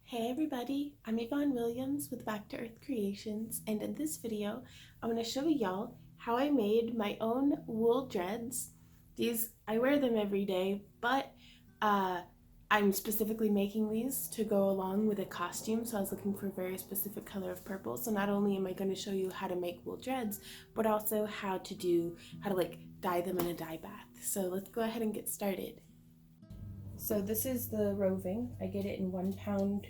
Hey everybody, I'm Yvonne Williams with Back to Earth Creations, and in this video I'm going to show y'all how I made my own wool dreads. I wear them every day, but I'm specifically making these to go along with a costume, so I was looking for a very specific color of purple. So not only am I going to show you how to make wool dreads, but also how to dye them in a dye bath. So let's go ahead and get started. So this is the roving. I get it in 1 pound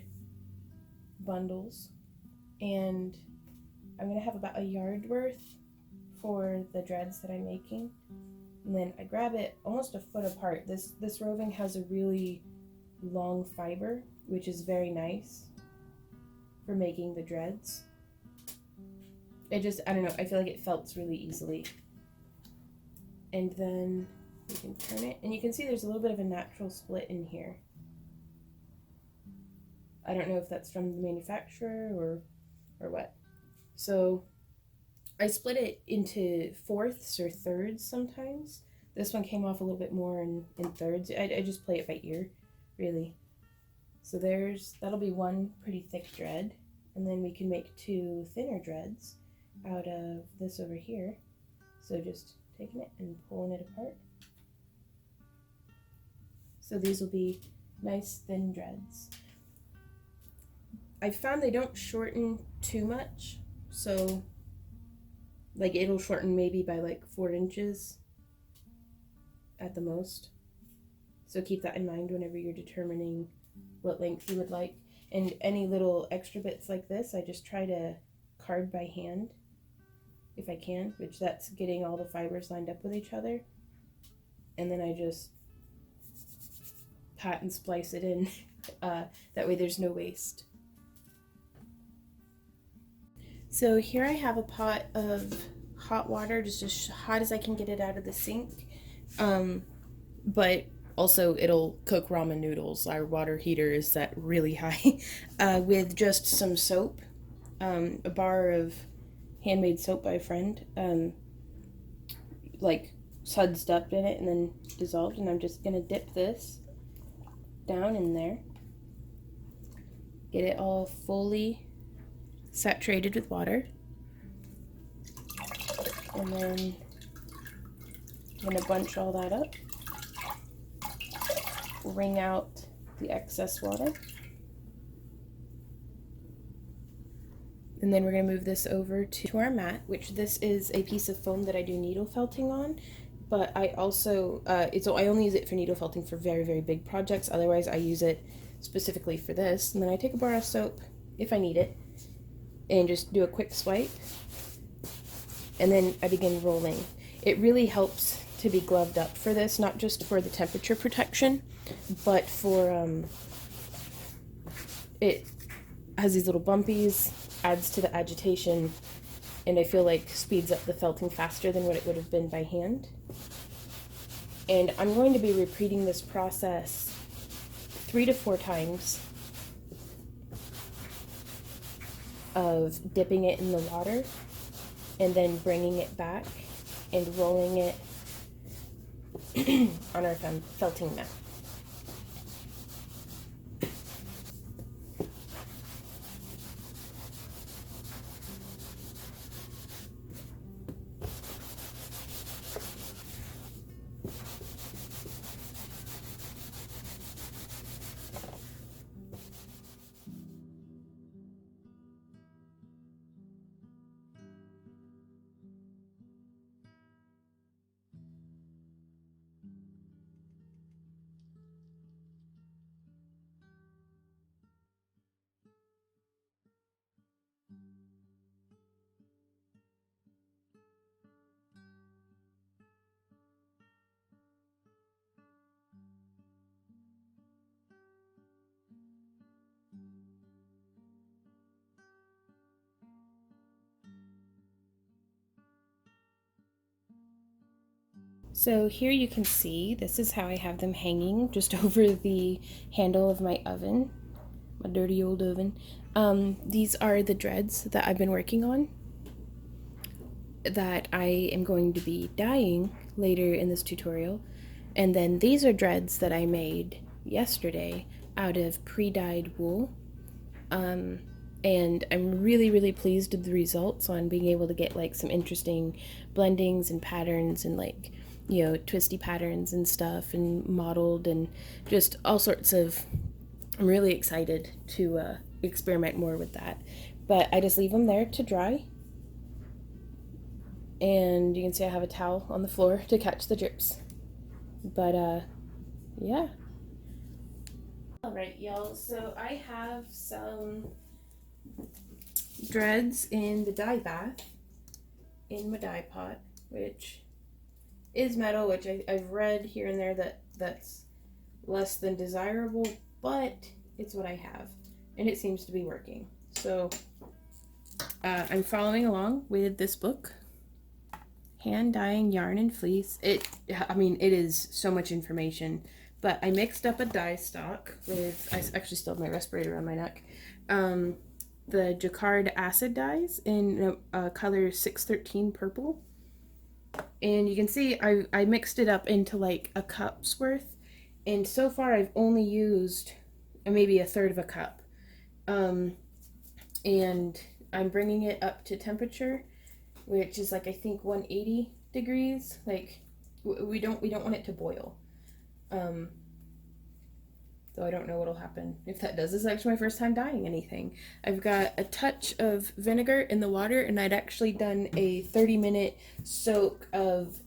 bundles, and I'm gonna have about a yard worth for the dreads that I'm making. And then I grab it almost a foot apart. This roving has a really long fiber, which is very nice for making the dreads. I don't know, I feel like it felts really easily. And then you can turn it, and you can see there's a little bit of a natural split in here. I don't know if that's from the manufacturer or what. So I split it into fourths or thirds sometimes. This one came off a little bit more in thirds. I just play it by ear, really. So that'll be one pretty thick dread, and then we can make 2 thinner dreads out of this over here. So just taking it and pulling it apart. So these will be nice thin dreads. I found they don't shorten too much, so it'll shorten maybe by 4 inches at the most. So keep that in mind whenever you're determining what length you would like. And any little extra bits like this, I just try to card by hand if I can, which that's getting all the fibers lined up with each other. And then I just pat and splice it in. That way there's no waste. So here I have a pot of hot water, just as hot as I can get it out of the sink. But also it'll cook ramen noodles. Our water heater is set really high. With just some soap, a bar of handmade soap by a friend, sudsed up in it and then dissolved. And I'm just gonna dip this down in there, get it all fully saturated with water, and then I'm going to bunch all that up, wring out the excess water, and then we're going to move this over to our mat, which this is a piece of foam that I do needle felting on, but I also, I only use it for needle felting for very, very big projects. Otherwise I use it specifically for this. And then I take a bar of soap, if I need it, and just do a quick swipe, and then I begin rolling. It really helps to be gloved up for this, not just for the temperature protection, but for it has these little bumpies, adds to the agitation, and I feel like speeds up the felting faster than what it would have been by hand. And I'm going to be repeating this process 3 to 4 times of dipping it in the water and then bringing it back and rolling it on our felting mat. So here you can see, this is how I have them hanging just over the handle of my oven, my dirty old oven. These are the dreads that I've been working on that I am going to be dyeing later in this tutorial. And then these are dreads that I made yesterday out of pre-dyed wool. And I'm really, really pleased with the results on being able to get like some interesting blendings and patterns and like, you know, twisty patterns and stuff and modeled and just all sorts of. I'm really excited to experiment more with that. But I just leave them there to dry. And you can see I have a towel on the floor to catch the drips. But yeah. Alright, y'all, so I have some dreads in the dye bath in my dye pot, which is metal, which I've read here and there that that's less than desirable, but it's what I have, and it seems to be working. So I'm following along with this book, Hand Dyeing Yarn and Fleece. It is so much information, but I mixed up a dye stock with, I actually still have my respirator around my neck, the Jacquard acid dyes in color 613 purple. And you can see I mixed it up into like a cup's worth, and so far I've only used maybe a third of a cup. And I'm bringing it up to temperature, which is like I think 180 degrees. Like we don't want it to boil. Though I don't know what'll happen if that does. This is actually my first time dyeing anything. I've got a touch of vinegar in the water, and I'd actually done a 30-minute soak of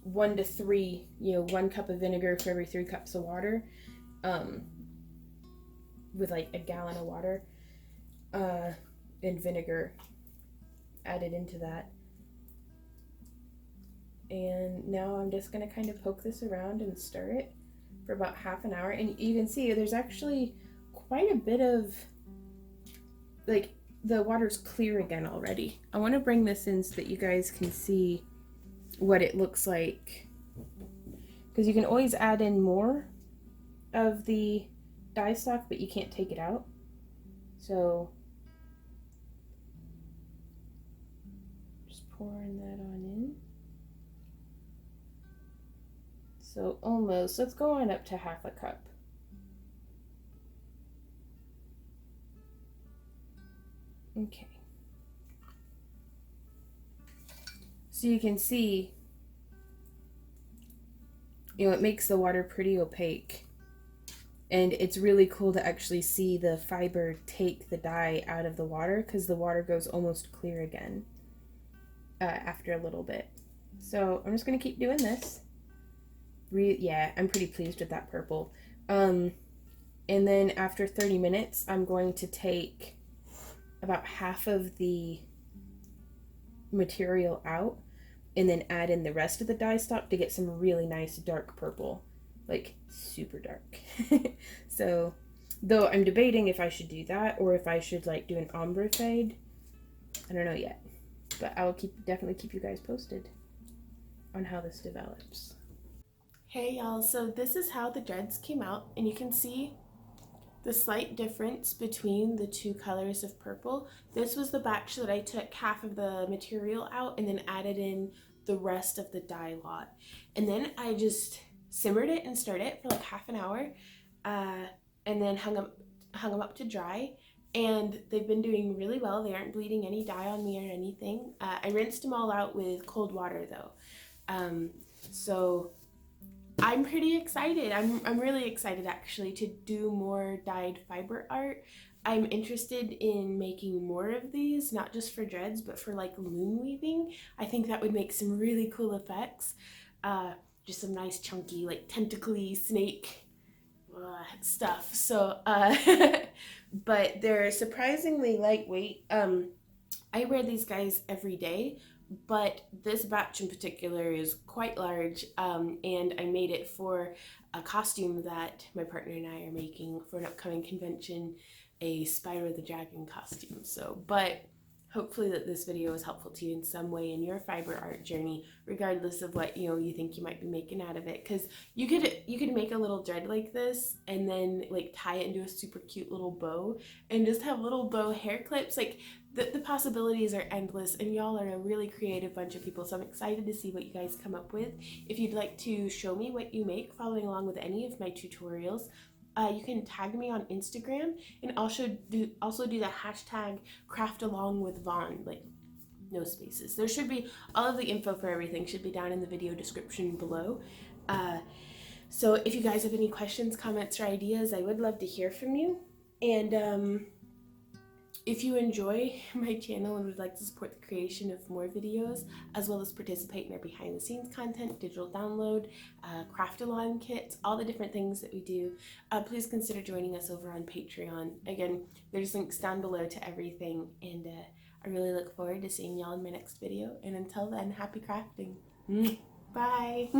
1 to 3, 1 cup of vinegar for every 3 cups of water, with like a gallon of water, and vinegar added into that. And now I'm just gonna kind of poke this around and stir it for about half an hour, and you can see there's actually quite a bit of, like, the water's clear again already. I want to bring this in so that you guys can see what it looks like, because you can always add in more of the dye stock, but you can't take it out. So just pouring that on in. So almost, let's go on up to half a cup. Okay. So you can see, it makes the water pretty opaque. And it's really cool to actually see the fiber take the dye out of the water, because the water goes almost clear again after a little bit. So I'm just going to keep doing this. Yeah, I'm pretty pleased with that purple. And then after 30 minutes, I'm going to take about half of the material out and then add in the rest of the dye stock to get some really nice dark purple, like super dark. So, though I'm debating if I should do that or if I should like do an ombre fade. I don't know yet, but I will definitely keep you guys posted on how this develops. Hey y'all, so this is how the dreads came out, and you can see the slight difference between the two colors of purple. This was the batch that I took half of the material out and then added in the rest of the dye lot. And then I just simmered it and stirred it for like half an hour, and then hung them up to dry. And they've been doing really well. They aren't bleeding any dye on me or anything. I rinsed them all out with cold water though. So I'm pretty excited. I'm really excited actually to do more dyed fiber art. I'm interested in making more of these, not just for dreads, but for like loom weaving. I think that would make some really cool effects. Just some nice chunky, like tentacly snake stuff. So, but they're surprisingly lightweight. I wear these guys every day, but this batch in particular is quite large, and I made it for a costume that my partner and I are making for an upcoming convention, a Spyro the Dragon costume. So, but hopefully that this video is helpful to you in some way in your fiber art journey, regardless of what you think you might be making out of it. Because you could make a little dread like this and then like tie it into a super cute little bow and just have little bow hair clips. Like the possibilities are endless, and y'all are a really creative bunch of people, so I'm excited to see what you guys come up with. If you'd like to show me what you make following along with any of my tutorials, you can tag me on Instagram, and also do the hashtag craft along with Vaughn, like no spaces. There should be all of the info for everything should be down in the video description below. So if you guys have any questions, comments, or ideas, I would love to hear from you. And if you enjoy my channel and would like to support the creation of more videos, as well as participate in our behind the scenes content, digital download, craft-along kits, all the different things that we do, please consider joining us over on Patreon. Again, there's links down below to everything, and I really look forward to seeing y'all in my next video. And until then, happy crafting. Bye.